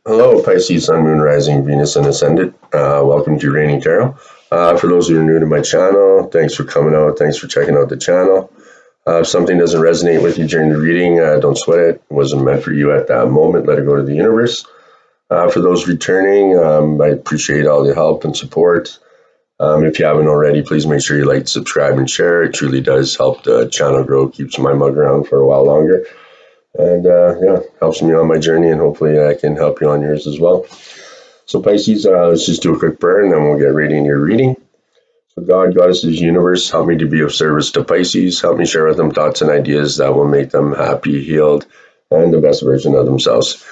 Hello, Pisces, Sun, Moon, Rising, Venus, and Ascendant. Welcome to Reigning Tarot. For those who are new to my channel, thanks for coming out. Thanks for checking out the channel. If something doesn't resonate with you during the reading, don't sweat it. It wasn't meant for you at that moment. Let it go to the universe. For those returning, I appreciate all the help and support. If you haven't already, please make sure you like, subscribe, and share. It truly does help the channel grow, keeps my mug around for a while longer. And yeah, helps me on my journey, and hopefully I can help you on yours as well. So Pisces, let's just do a quick prayer and then we'll get right into your reading. So God, Goddesses, Universe, help me to be of service to Pisces. Help me share with them thoughts and ideas that will make them happy, healed, and the best version of themselves.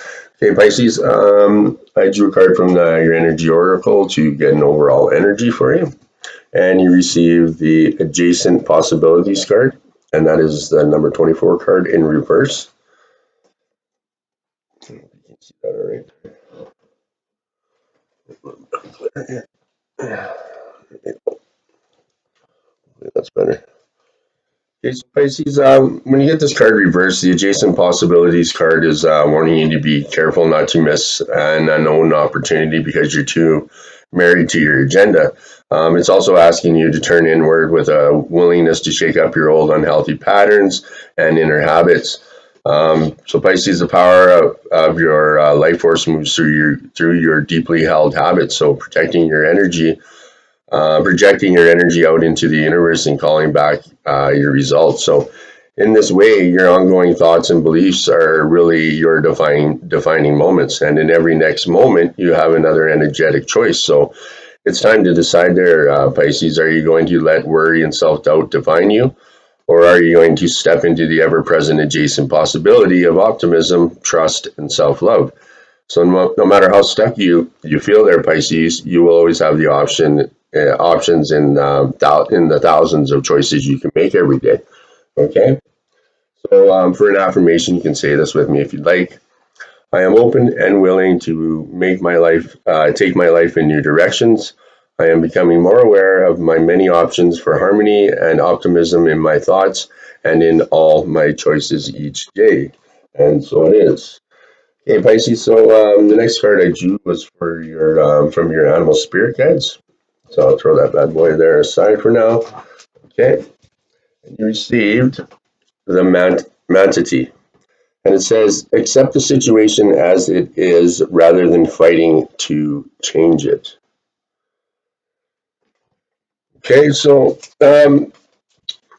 Okay, Pisces, I drew a card from your energy oracle to get an overall energy for you. And you receive the adjacent possibilities card, and that is the number 24 card in reverse. You can see that all right. That's better. Okay, so Pisces, when you get this card reversed, the adjacent possibilities card is warning you to be careful not to miss an unknown opportunity because you're too married to your agenda. It's also asking you to turn inward with a willingness to shake up your old unhealthy patterns and inner habits. So Pisces, the power of your life force moves through your deeply held habits. So protecting your energy, projecting your energy out into the universe and calling back your results. So in this way, your ongoing thoughts and beliefs are really your defining moments. And in every next moment, you have another energetic choice. So it's time to decide there, Pisces. Are you going to let worry and self-doubt define you? Or are you going to step into the ever-present adjacent possibility of optimism, trust, and self-love? So no matter how stuck you feel there, Pisces, you will always have the options in the thousands of choices you can make every day. Okay. So for an affirmation, you can say this with me if you'd like. I am open and willing to take my life in new directions. I am becoming more aware of my many options for harmony and optimism in my thoughts and in all my choices each day. And so it is. Okay, Pisces. So the next card I drew was for your from your animal spirit guides. So I'll throw that bad boy there aside for now. Okay, and you received the Manatee, and it says accept the situation as it is rather than fighting to change it. Okay, so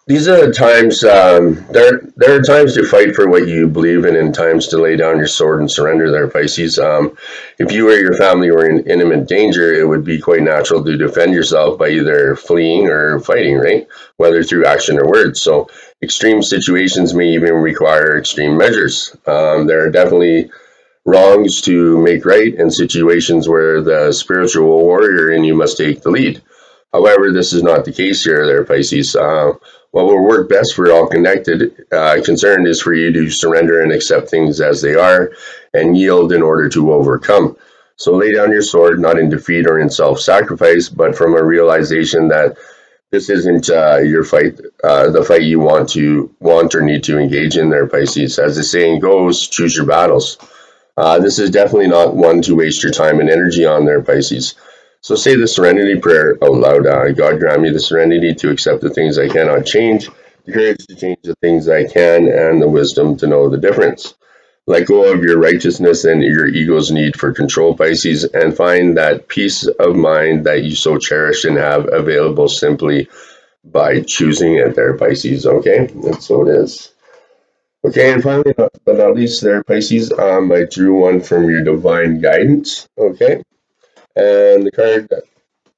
these are the times. There are times to fight for what you believe in, and times to lay down your sword and surrender. There, Pisces. If you or your family were in imminent danger, it would be quite natural to defend yourself by either fleeing or fighting, right? Whether through action or words. So, extreme situations may even require extreme measures. There are definitely wrongs to make right, and situations where the spiritual warrior in you must take the lead. However, this is not the case here, there, Pisces. What will work best for all concerned is for you to surrender and accept things as they are and yield in order to overcome. So lay down your sword, not in defeat or in self-sacrifice, but from a realization that this isn't your fight, the fight you want or need to engage in there, Pisces. As the saying goes, choose your battles. This is definitely not one to waste your time and energy on there, Pisces. So say the serenity prayer out loud. God grant me the serenity to accept the things I cannot change, the courage to change the things I can, and the wisdom to know the difference. Let go of your righteousness and your ego's need for control, Pisces, and find that peace of mind that you so cherish and have available simply by choosing it there, Pisces. Okay? And so it is. Okay, and finally, but not least there, Pisces, I drew one from your divine guidance. Okay? And the card that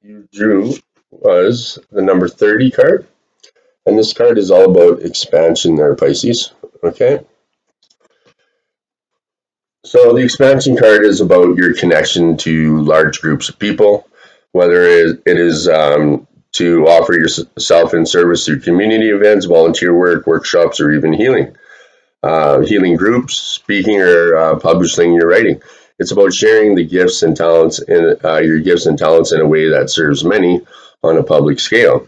you drew was the number 30 card. And this card is all about expansion there, Pisces. Okay. So the expansion card is about your connection to large groups of people, whether it is to offer yourself in service through community events, volunteer work, workshops, or even healing groups, speaking, or publishing your writing. It's about sharing the gifts and talents in your gifts and talents in a way that serves many on a public scale.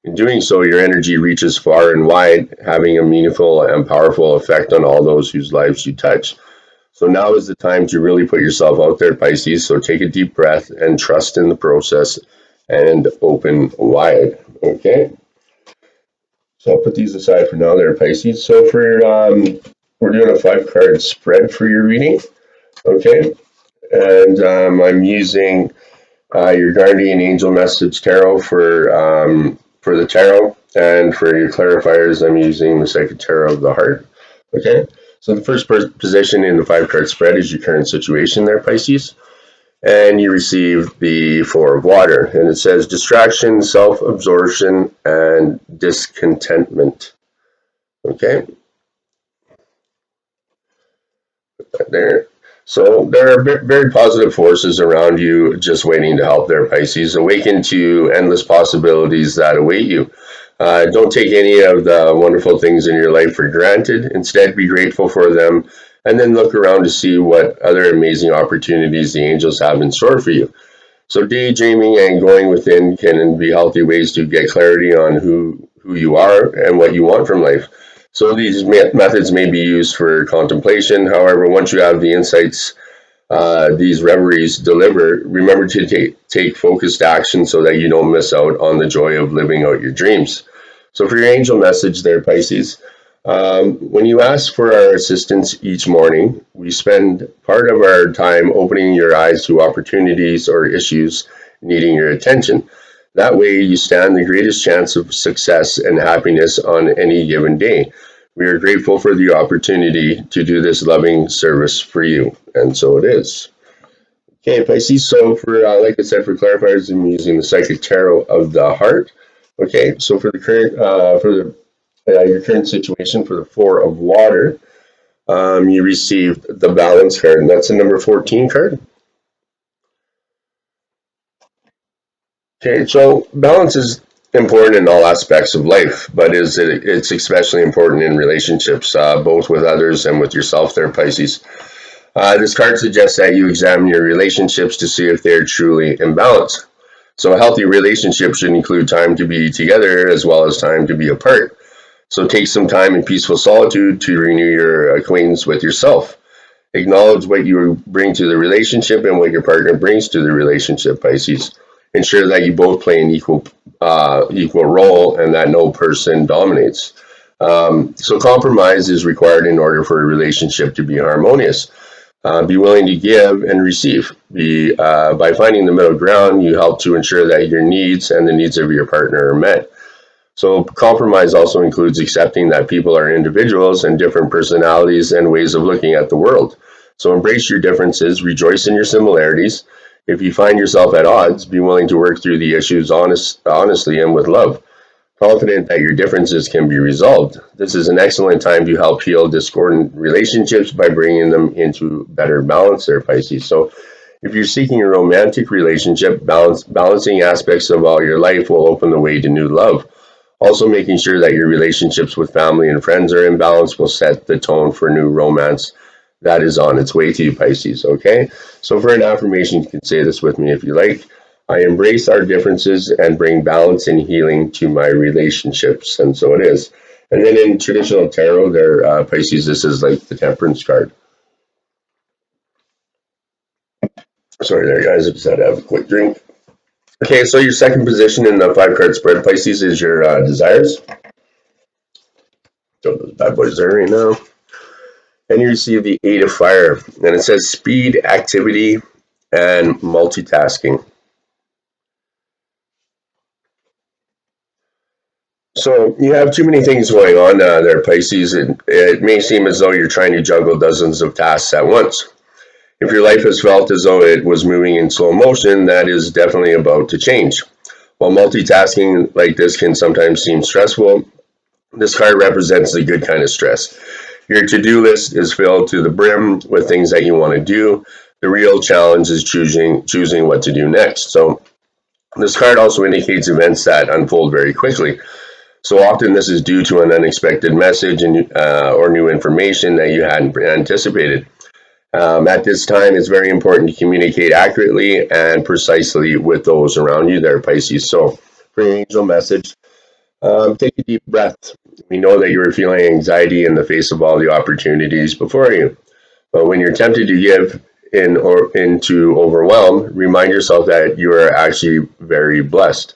In doing so, your energy reaches far and wide, having a meaningful and powerful effect on all those whose lives you touch. So now is the time to really put yourself out there, Pisces. So take a deep breath and trust in the process and open wide. Okay. So I'll put these aside for now there, Pisces. So we're doing a 5 card spread for your reading. Okay. And I'm using your guardian angel message tarot for the tarot, and for your clarifiers, I'm using the sacred tarot of the heart. Okay, so the first position in the 5 card spread is your current situation there, Pisces, and you receive the Four of Water, and it says distraction, self-absorption, and discontentment. Okay, there. So there are very positive forces around you just waiting to help their Pisces. Awaken to endless possibilities that await you. Don't take any of the wonderful things in your life for granted. Instead, be grateful for them and then look around to see what other amazing opportunities the angels have in store for you. So daydreaming and going within can be healthy ways to get clarity on who you are and what you want from life. So these methods may be used for contemplation. However, once you have the insights these reveries deliver, remember to take focused action so that you don't miss out on the joy of living out your dreams. So for your angel message there, Pisces, when you ask for our assistance each morning, we spend part of our time opening your eyes to opportunities or issues needing your attention. That way, you stand the greatest chance of success and happiness on any given day. We are grateful for the opportunity to do this loving service for you, and so it is. Okay, Pisces. So for like I said, for clarifiers, I'm using the psychic tarot of the heart. Okay, so for the current for the your current situation for the Four of Water, you received the Balance card, and that's the number 14 card. Okay, so balance is important in all aspects of life, but it's especially important in relationships, both with others and with yourself there, Pisces. This card suggests that you examine your relationships to see if they're truly in balance. So a healthy relationship should include time to be together as well as time to be apart. So take some time in peaceful solitude to renew your acquaintance with yourself. Acknowledge what you bring to the relationship and what your partner brings to the relationship, Pisces. Ensure that you both play an equal role and that no person dominates. So compromise is required in order for a relationship to be harmonious. Be willing to give and receive. By finding the middle ground, you help to ensure that your needs and the needs of your partner are met. So compromise also includes accepting that people are individuals and different personalities and ways of looking at the world. So embrace your differences, rejoice in your similarities. If you find yourself at odds, be willing to work through the issues honestly and with love, confident that your differences can be resolved. This is an excellent time to help heal discordant relationships by bringing them into better balance there, Pisces. So if you're seeking a romantic relationship, balancing aspects of all your life will open the way to new love. Also, making sure that your relationships with family and friends are in balance will set the tone for new romance that is on its way to you, Pisces. Okay? So, for an affirmation, you can say this with me if you like. I embrace our differences and bring balance and healing to my relationships. And so it is. And then in traditional tarot, there, Pisces, this is like the Temperance card. Sorry there, guys. I just had to have a quick drink. Okay, so your second position in the 5 card spread, Pisces, is your desires. Throw those bad boys there right now. And you receive the 8 of Fire. And it says speed, activity, and multitasking. So you have too many things going on there, Pisces. It may seem as though you're trying to juggle dozens of tasks at once. If your life has felt as though it was moving in slow motion, that is definitely about to change. While multitasking like this can sometimes seem stressful, this card represents the good kind of stress. Your to-do list is filled to the brim with things that you want to do. The real challenge is choosing what to do next. So this card also indicates events that unfold very quickly. So often this is due to an unexpected message or new information that you hadn't anticipated. At this time, it's very important to communicate accurately and precisely with those around you there, Pisces. So for your angel message, take a deep breath. We know that you are feeling anxiety in the face of all the opportunities before you. But when you're tempted to give in or into overwhelm, remind yourself that you are actually very blessed.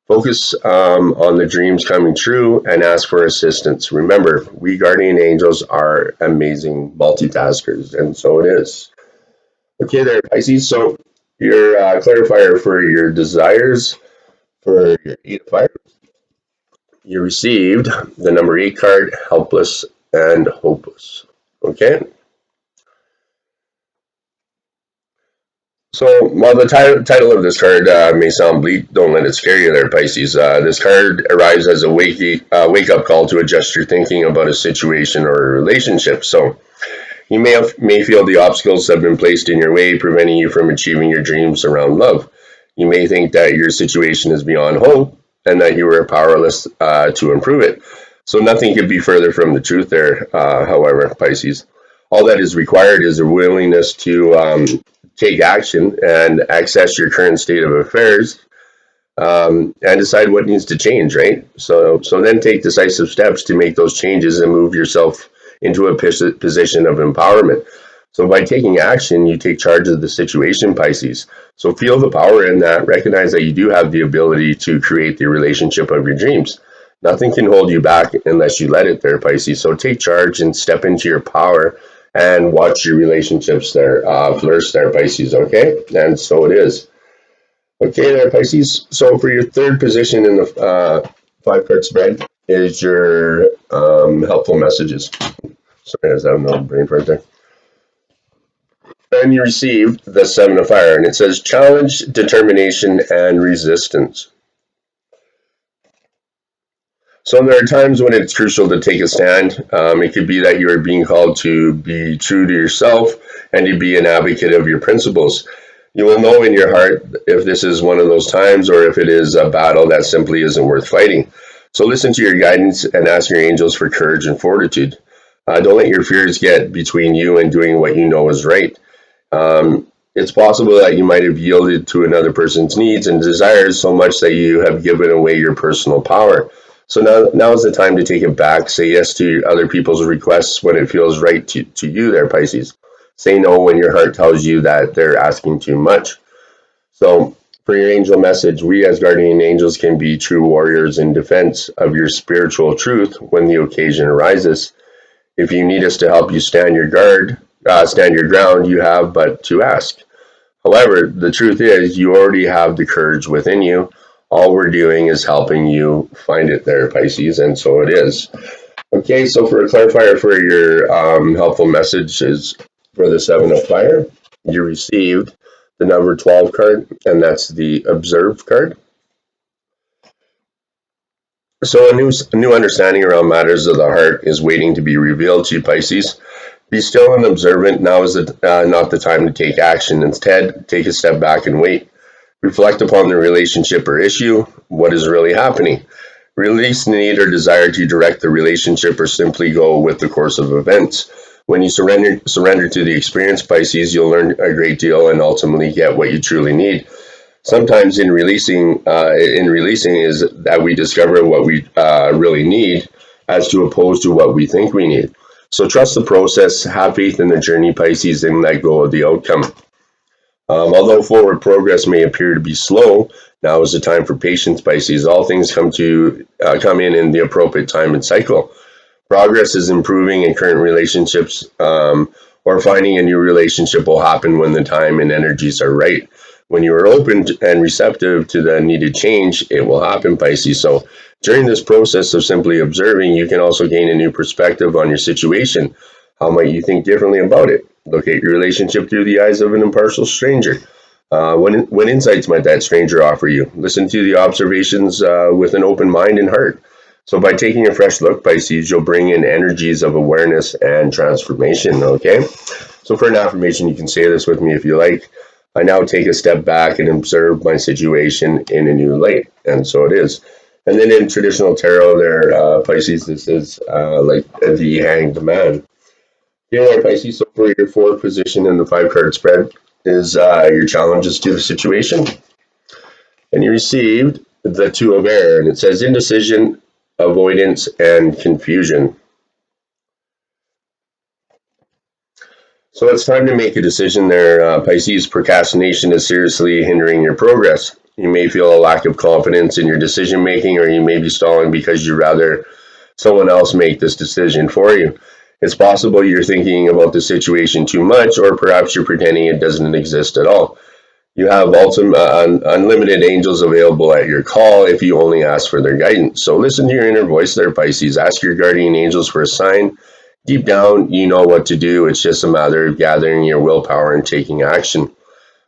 Focus on the dreams coming true and ask for assistance. Remember, we guardian angels are amazing multitaskers, and so it is. Okay, there, Pisces. So your clarifier for your desires for your 8 of fire, you received the number 8 card, helpless and hopeless. Okay. So while the title of this card may sound bleak, don't let it scare you there, Pisces. This card arrives as a wake-up call to adjust your thinking about a situation or a relationship. So you may feel the obstacles have been placed in your way, preventing you from achieving your dreams around love. You may think that your situation is beyond hope and that you are powerless to improve it. So nothing could be further from the truth there, however, Pisces. All that is required is a willingness to take action and access your current state of affairs, and decide what needs to change, right? So then take decisive steps to make those changes and move yourself into a position of empowerment. So by taking action, you take charge of the situation, Pisces. So feel the power in that. Recognize that you do have the ability to create the relationship of your dreams. Nothing can hold you back unless you let it there, Pisces. So take charge and step into your power and watch your relationships there flourish there, Pisces, okay? And so it is. Okay, there, Pisces. So for your third position in the 5 card spread is your helpful messages. Sorry, I was having a brain fart there. And you received the 7 of fire, and it says challenge, determination, and resistance. So there are times when it's crucial to take a stand. It could be that you are being called to be true to yourself and to be an advocate of your principles. You will know in your heart if this is one of those times or if it is a battle that simply isn't worth fighting. So listen to your guidance and ask your angels for courage and fortitude. Don't let your fears get between you and doing what you know is right. It's possible that you might have yielded to another person's needs and desires so much that you have given away your personal power. So now is the time to take it back. Say yes to other people's requests when it feels right to you there, Pisces. Say no when your heart tells you that they're asking too much. So for your angel message, we as guardian angels can be true warriors in defense of your spiritual truth when the occasion arises. If you need us to help you stand your ground, you have but to ask. However, the truth is, you already have the courage within you. All we're doing is helping you find it there, Pisces, and so it is. Okay, so for a clarifier for your helpful messages for the 7 of fire, you received the number 12 card, and that's the observed card. So a new understanding around matters of the heart is waiting to be revealed to you, Pisces. Be still and observant. Now is not the time to take action. Instead, take a step back and wait. Reflect upon the relationship or issue. What is really happening? Release the need or desire to direct the relationship or simply go with the course of events. When you surrender to the experience, Pisces, you'll learn a great deal and ultimately get what you truly need. Sometimes in releasing is that we discover what we really need as to opposed to what we think we need. So trust the process, have faith in the journey, Pisces, and let go of the outcome. Although forward progress may appear to be slow, now is the time for patience, Pisces. All things come in the appropriate time and cycle. Progress is improving in current relationships, or finding a new relationship will happen when the time and energies are right. When you are open and receptive to the needed change, it will happen, Pisces. So during this process of simply observing, you can also gain a new perspective on your situation. How might you think differently about it? Look at your relationship through the eyes of an impartial stranger. What insights might that stranger offer you? Listen to the observations with an open mind and heart. So by taking a fresh look, Pisces, you'll bring in energies of awareness and transformation, okay? So for an affirmation, you can say this with me if you like. I now take a step back and observe my situation in a new light. And so it is. And then in traditional tarot there, Pisces, this is like the hanged man. Yeah, Pisces, so for your fourth position in the 5 card spread is your challenges to the situation. And you received the 2 of air, and it says indecision, avoidance, and confusion. So it's time to make a decision there, Pisces. Procrastination is seriously hindering your progress. You may feel a lack of confidence in your decision making, or you may be stalling because you rather someone else make this decision for you. It's possible you're thinking about the situation too much, or perhaps you're pretending it doesn't exist at all. You have unlimited angels available at your call if you only ask for their guidance. So listen to your inner voice there, Pisces. Ask your guardian angels for a sign. Deep down, you know what to do. It's just a matter of gathering your willpower and taking action.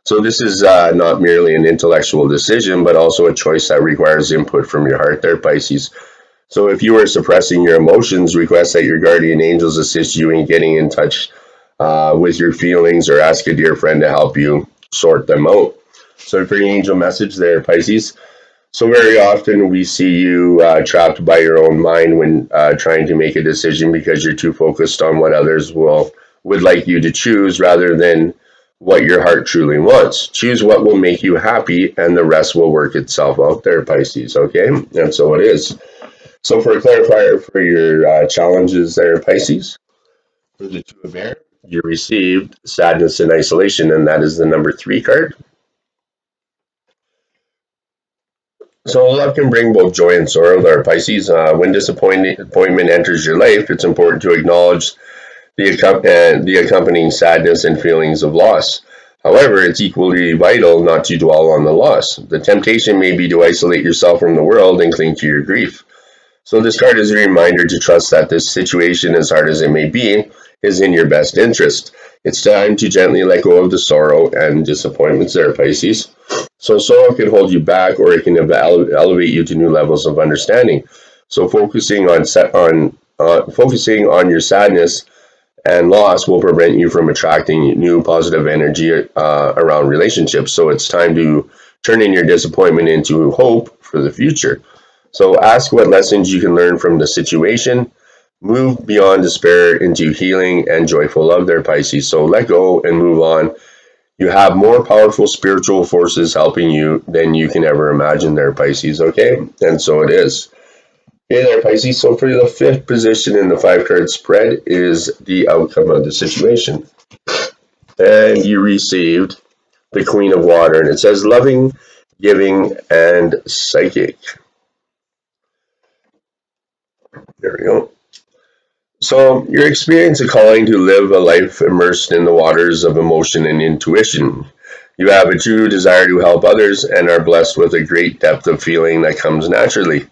So this is not merely an intellectual decision, but also a choice that requires input from your heart there, Pisces. So if you are suppressing your emotions, request that your guardian angels assist you in getting in touch with your feelings, or ask a dear friend to help you sort them out. So for your angel message there, Pisces. So very often we see you trapped by your own mind when trying to make a decision because you're too focused on what others would like you to choose rather than what your heart truly wants. Choose what will make you happy, and the rest will work itself out there, Pisces. Okay, and so it is. So for a clarifier for your challenges there, Pisces, for the Two of Air, you received sadness and isolation, and that is the number 3 card. So love can bring both joy and sorrow there, Pisces. When disappointment enters your life, it's important to acknowledge the accompanying sadness and feelings of loss. However, it's equally vital not to dwell on the loss. The temptation may be to isolate yourself from the world and cling to your grief. So this card is a reminder to trust that this situation, as hard as it may be, is in your best interest. It's time to gently let go of the sorrow and disappointments there, Pisces. So sorrow can hold you back, or it can elevate you to new levels of understanding. So focusing on your sadness and loss will prevent you from attracting new positive energy around relationships. So it's time to turn in your disappointment into hope for the future. So ask what lessons you can learn from the situation. Move beyond despair into healing and joyful love there, Pisces. So let go and move on. You have more powerful spiritual forces helping you than you can ever imagine there, Pisces. Okay? And so it is. Hey there, Pisces. So for the 5th position in the 5-card spread is the outcome of the situation. And you received the Queen of Water. And it says loving, giving, and psychic. There we go. So you experience a calling to live a life immersed in the waters of emotion and intuition. You have a true desire to help others and are blessed with a great depth of feeling that comes naturally.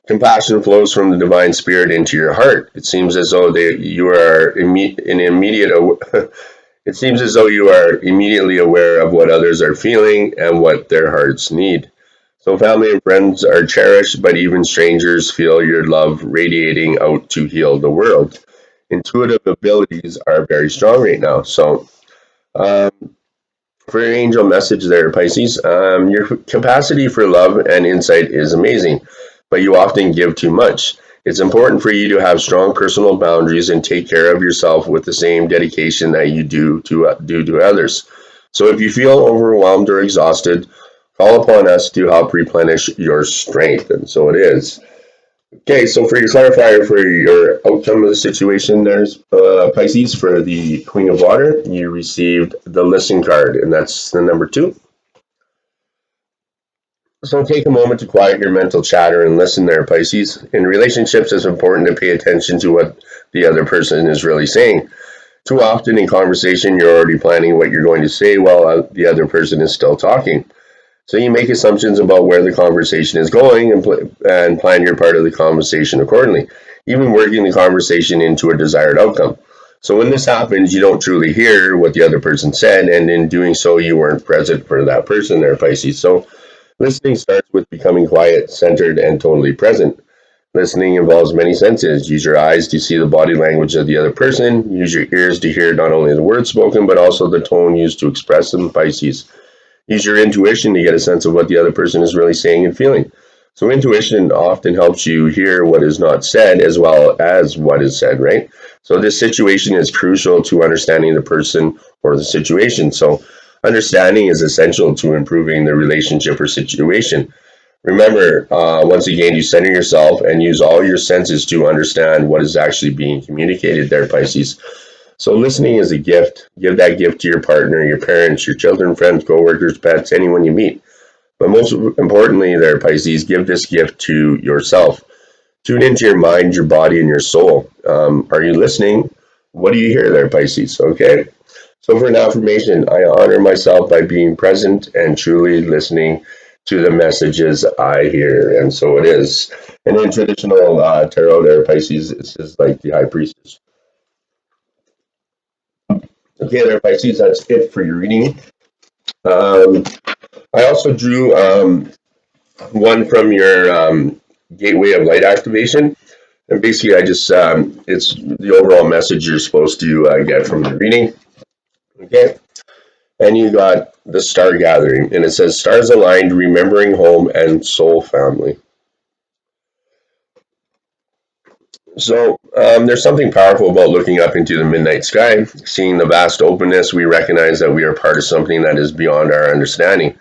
Compassion flows from the divine spirit into your heart. It seems as though you are it seems as though you are immediately aware of what others are feeling and what their hearts need. So family and friends are cherished, but even strangers feel your love radiating out to heal the world. Intuitive abilities are very strong right now. So um, for your angel message there, Pisces, your capacity for love and insight is amazing, but you often give too much. It's important for you to have strong personal boundaries and take care of yourself with the same dedication that you do to others. So if you feel overwhelmed or exhausted, call upon us to help replenish your strength. And so it is. Okay, so for your clarifier for your outcome of the situation, there's Pisces for the Queen of Water. You received the Listen card, and that's the number 2. So take a moment to quiet your mental chatter and listen there, Pisces. In relationships, it's important to pay attention to what the other person is really saying. Too often in conversation, you're already planning what you're going to say while the other person is still talking. So you make assumptions about where the conversation is going and plan your part of the conversation accordingly, even working the conversation into a desired outcome. So when this happens, you don't truly hear what the other person said, and in doing so, you weren't present for that person there, Pisces. So listening starts with becoming quiet, centered, and totally present. Listening involves many senses. Use your eyes to see the body language of the other person. Use your ears to hear not only the words spoken, but also the tone used to express them, Pisces. Use your intuition to get a sense of what the other person is really saying and feeling. So intuition often helps you hear what is not said as well as what is said, right? So this situation is crucial to understanding the person or the situation. So understanding is essential to improving the relationship or situation. Remember, once again, you center yourself and use all your senses to understand what is actually being communicated there, Pisces. So listening is a gift. Give that gift to your partner, your parents, your children, friends, coworkers, pets, anyone you meet. But most importantly, there, Pisces, give this gift to yourself. Tune into your mind, your body, and your soul. Are you listening? What do you hear there, Pisces? Okay. So for an affirmation, I honor myself by being present and truly listening to the messages I hear. And so it is. And in traditional tarot there, Pisces, this is like the high priestess. Okay, there, Pisces, that's it for your reading. Um, I also drew one from your Gateway of Light activation. And basically, I just, it's the overall message you're supposed to get from the reading. Okay. And you got the star gathering. And it says, stars aligned, remembering home and soul family. So there's something powerful about looking up into the midnight sky, seeing the vast openness. We recognize that we are part of something that is beyond our understanding.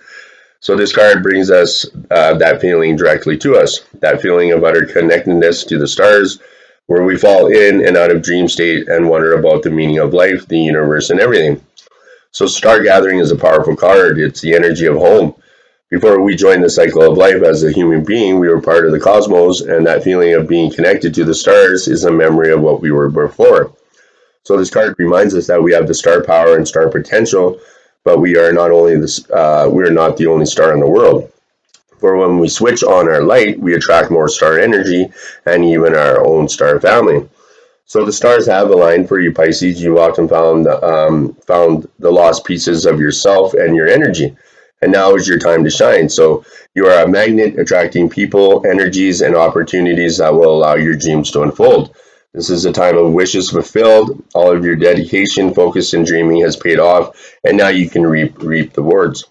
So this card brings us that feeling directly to us, that feeling of utter connectedness to the stars, where we fall in and out of dream state and wonder about the meaning of life, the universe, and everything. So star gathering is a powerful card. It's the energy of home. Before we joined the cycle of life as a human being, we were part of the cosmos, and that feeling of being connected to the stars is a memory of what we were before. So this card reminds us that we have the star power and star potential, but we are not the only star in the world. For when we switch on our light, we attract more star energy and even our own star family. So the stars have aligned for you, Pisces. You often found the lost pieces of yourself and your energy, and now is your time to shine. So you are a magnet, attracting people, energies, and opportunities that will allow your dreams to unfold. This is a time of wishes fulfilled. All of your dedication, focus, and dreaming has paid off, and now you can reap the rewards.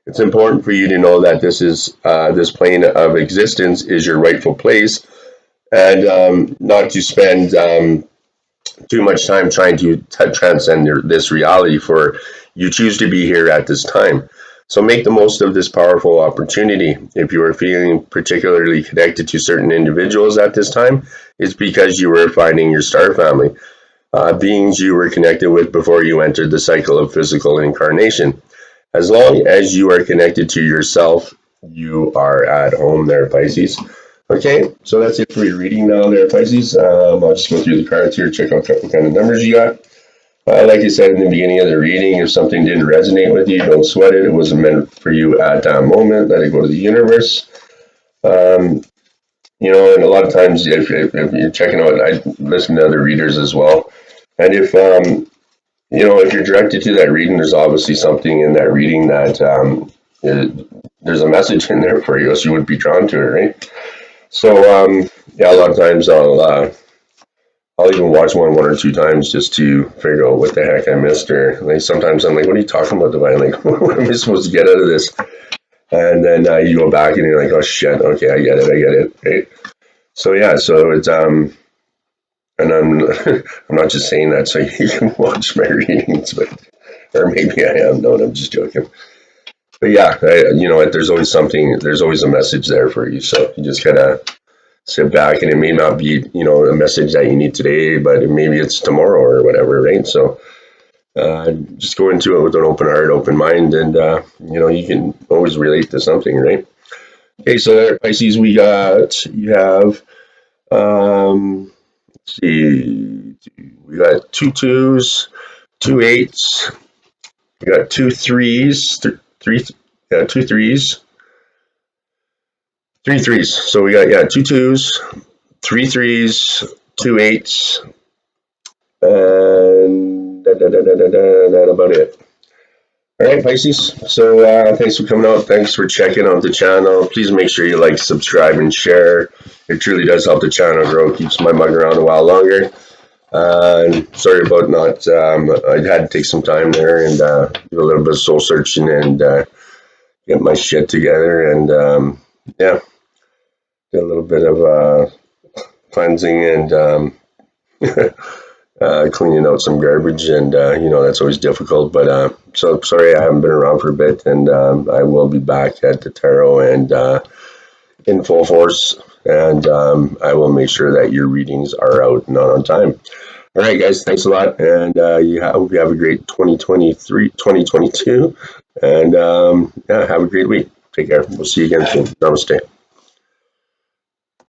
It's important for you to know that this plane of existence is your rightful place, and not to spend too much time trying to transcend this reality, for you choose to be here at this time. So make the most of this powerful opportunity. If you are feeling particularly connected to certain individuals at this time, it's because you were finding your star family, beings you were connected with before you entered the cycle of physical incarnation. As long as you are connected to yourself, you are at home there, Pisces. Okay, so that's it for your reading now there, Pisces. I'll just go through the cards here, check out what kind of numbers you got. Like I said in the beginning of the reading, if something didn't resonate with you, don't sweat it. It wasn't meant for you at that moment. Let it go to the universe. Um, and a lot of times if you're checking out, I listen to other readers as well. And if you're directed to that reading, there's obviously something in that reading that there's a message in there for you, else you wouldn't be drawn to it, right? So yeah, a lot of times I'll even watch one or two times just to figure out what the heck I missed, or like sometimes I'm like, what are you talking about, Divine? Like, what am I supposed to get out of this? And then you go back and you're like, oh shit, okay, I get it, right? So yeah, so it's and I'm I'm not just saying that so you can watch my readings, but or maybe I am. No, I'm just joking. But yeah, there's always something. There's always a message there for you. So you just gotta sit back, and it may not be a message that you need today, but maybe it's tomorrow or whatever, right? So just go into it with an open heart, open mind, and you can always relate to something, right? Okay, so there, Pisces, you have let's see, we got 2 2s, 2 8s, we got 2 3s, three, yeah, 2 3s, 3 3s. So we got 2 2s, 3 3s, 2 8s, and that about it. All right, Pisces. So thanks for coming out. Thanks for checking out the channel. Please make sure you like, subscribe, and share. It truly does help the channel grow. Keeps my mug around a while longer. Sorry about not. I had to take some time there and do a little bit of soul searching and get my shit together, and yeah, did a little bit of cleansing and cleaning out some garbage, and that's always difficult. But so sorry I haven't been around for a bit, and I will be back at the tarot and in full force, and I will make sure that your readings are out and not on time. All right, guys, thanks a lot. And hope you have a great 2023, 2022. And yeah, have a great week. Take care. We'll see you again soon. Namaste.